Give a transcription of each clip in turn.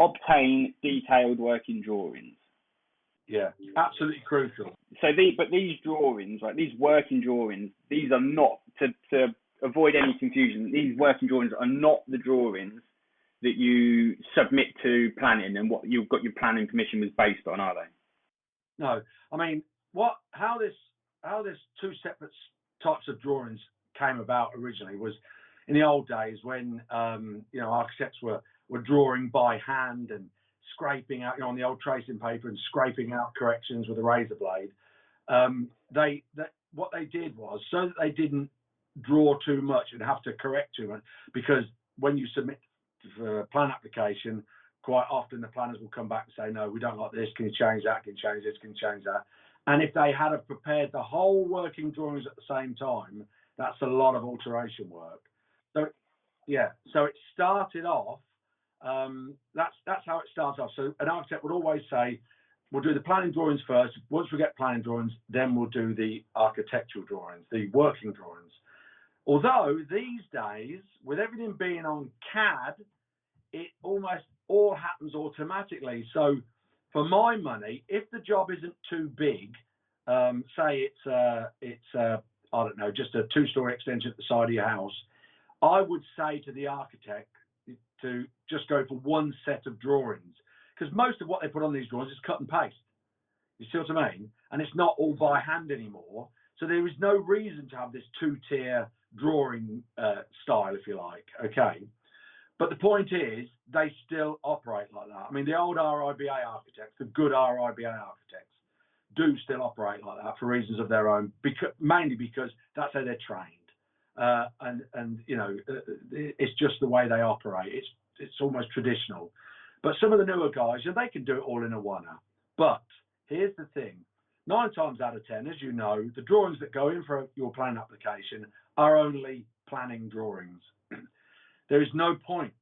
obtain detailed working drawings. Yeah, absolutely crucial. So these drawings, like these working drawings, these are not, to avoid any confusion, these working drawings are not the drawings that you submit to planning and what you've got your planning permission was based on, are they? No, I mean, how this two separate types of drawings came about originally was in the old days when architects were drawing by hand and scraping out on the old tracing paper and scraping out corrections with a razor blade. What they did was, so that they didn't draw too much and have to correct too much, because when you submit for a plan application, quite often the planners will come back and say, no, we don't like this, can you change that, can you change this, can you change that? And if they had have prepared the whole working drawings at the same time, that's a lot of alteration work. So it started off, that's how it starts off. So an architect would always say, we'll do the planning drawings first. Once we get planning drawings, then we'll do the architectural drawings, the working drawings. Although these days, with everything being on CAD, it almost all happens automatically. So for my money, if the job isn't too big, say it's I don't know, just a 2-story extension at the side of your house, I would say to the architect to just go for one set of drawings, because most of what they put on these drawings is cut and paste. You see what I mean? And it's not all by hand anymore. So there is no reason to have this 2-tier drawing style, if you like. Okay. But the point is, they still operate like that. I mean, the old RIBA architects, the good RIBA architects, do still operate like that for reasons of their own, mainly because that's how they're trained. It's just the way they operate. It's almost traditional. But some of the newer guys, they can do it all in a one-er. But here's the thing. 9 times out of 10, as you know, the drawings that go in for your plan application are only planning drawings. There is no point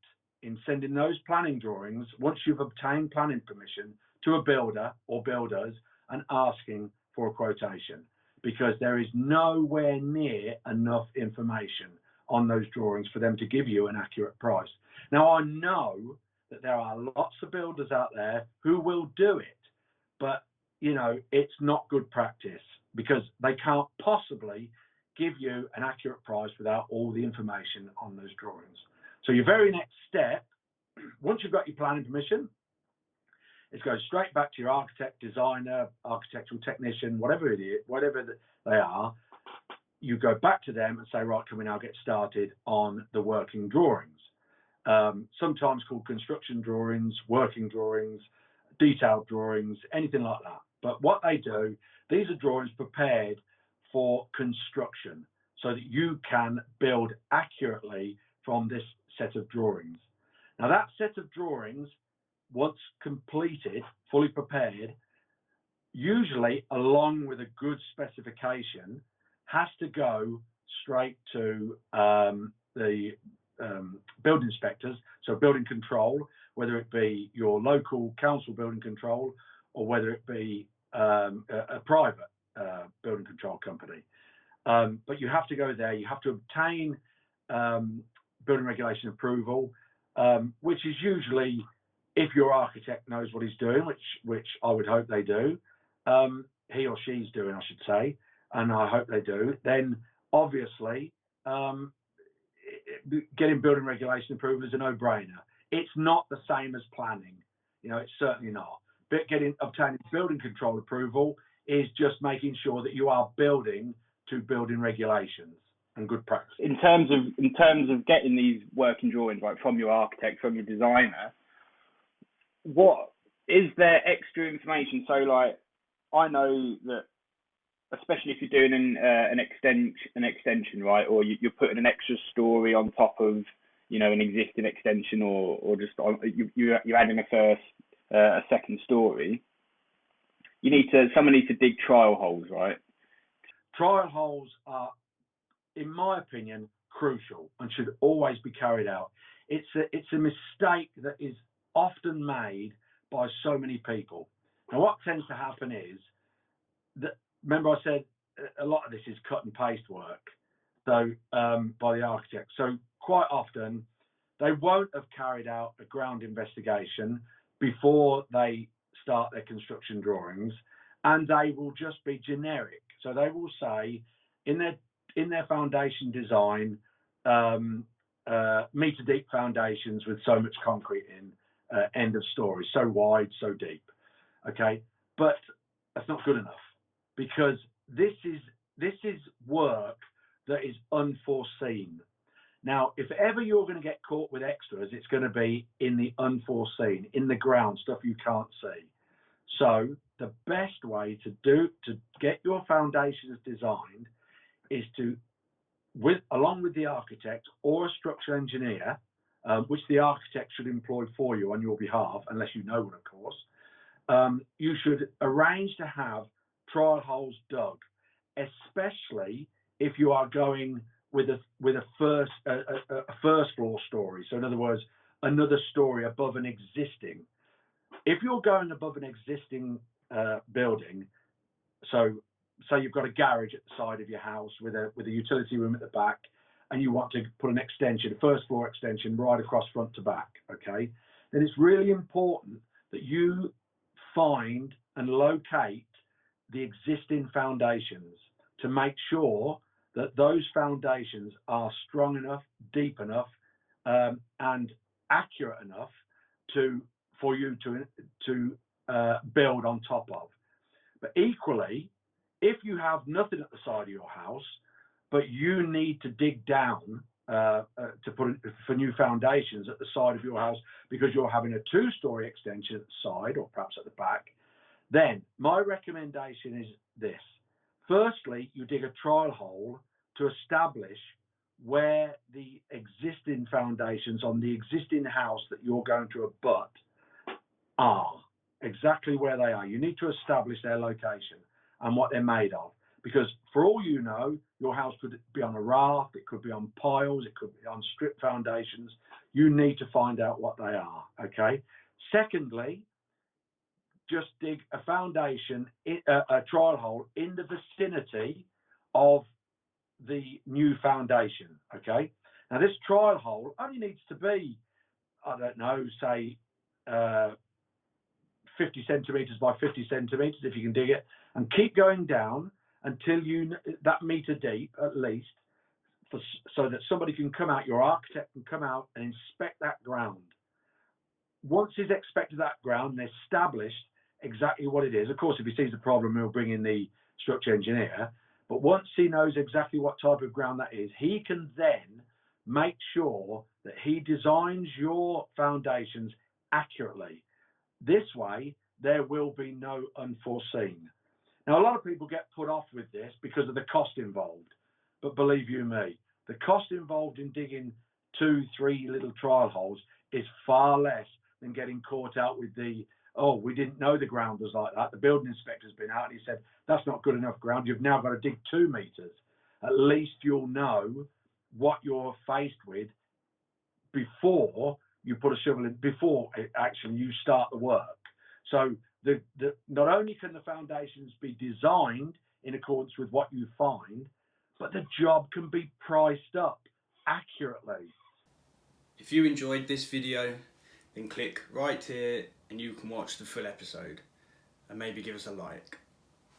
in sending those planning drawings once you've obtained planning permission to a builder or builders and asking for a quotation, because there is nowhere near enough information on those drawings for them to give you an accurate price. Now, I know that there are lots of builders out there who will do it, but it's not good practice, because they can't possibly give you an accurate price without all the information on those drawings. So your very next step, once you've got your planning permission, is go straight back to your architect, designer, architectural technician, whatever it is, whatever they are. You go back to them and say, right, can we now get started on the working drawings? Sometimes called construction drawings, working drawings, detailed drawings, anything like that. But what they do, these are drawings prepared for construction so that you can build accurately from this set of drawings. Now, that set of drawings, once completed, fully prepared, usually along with a good specification, has to go straight to the building inspectors, so building control, whether it be your local council building control or whether it be a private building control company. But you have to go there, you have to obtain building regulation approval, which is usually, if your architect knows what he's doing, which I would hope they do, he or she's doing, I should say, and I hope they do, then obviously getting building regulation approval is a no-brainer. It's not the same as planning, it's certainly not. But obtaining building control approval is just making sure that you are building to building regulations and good practice. In terms of getting these working drawings, right, from your architect, from your designer, what is there extra information? So, like, I know that, especially if you're doing an extension, right, or you're putting an extra story on top of, an existing extension, or just you're adding a second story. Someone needs to dig trial holes, right? Trial holes are, in my opinion, crucial and should always be carried out. It's a mistake that is often made by so many people. Now, what tends to happen is that, remember I said a lot of this is cut and paste work, so by the architect. So quite often They won't have carried out a ground investigation before they start their construction drawings, and they will just be generic. So they will say in their foundation design, meter deep foundations with so much concrete in, end of story, so wide, so deep. Okay, but that's not good enough, because this is work that is unforeseen. Now, if ever you're going to get caught with extras, it's going to be in the unforeseen, in the ground, stuff you can't see. So the best way to get your foundations designed is to, along with the architect or a structural engineer, which the architect should employ for you on your behalf, unless you know one, of course. You should arrange to have trial holes dug, especially if you are going with a first floor story. So in other words, another story above an existing. If you're going above an existing building, so say you've got a garage at the side of your house with a utility room at the back, and you want to put an extension, a first floor extension right across front to back, okay? Then it's really important that you find and locate the existing foundations to make sure that those foundations are strong enough, deep enough, and accurate enough for you to build on top of. But equally, if you have nothing at the side of your house, but you need to dig down to put for new foundations at the side of your house because you're having a two-story extension at the side or perhaps at the back, then my recommendation is this. Firstly, you dig a trial hole to establish where the existing foundations on the existing house that you're going to abut are, exactly where they are. You need to establish their location and what they're made of. Because for all you know, your house could be on a raft, it could be on piles, it could be on strip foundations. You need to find out what they are, okay? Secondly, just dig a foundation, a trial hole in the vicinity of the new foundation, okay? Now this trial hole only needs to be, I don't know, say 50 centimeters by 50 centimeters if you can dig it, and keep going down until that meter deep at least, so that somebody can come out, your architect can come out and inspect that ground. Once he's inspected that ground and established exactly what it is, of course, if he sees the problem, he'll bring in the structural engineer. But once he knows exactly what type of ground that is, he can then make sure that he designs your foundations accurately. This way, there will be no unforeseen. Now, a lot of people get put off with this because of the cost involved. But believe you me, the cost involved in digging 2-3 little trial holes is far less than getting caught out with we didn't know the ground was like that. The building inspector's been out and he said, that's not good enough ground. You've now got to dig 2 meters. At least you'll know what you're faced with before you put a shovel in, before you start the work. So not only can the foundations be designed in accordance with what you find, but the job can be priced up accurately. If you enjoyed this video, then click right here and you can watch the full episode, and maybe give us a like.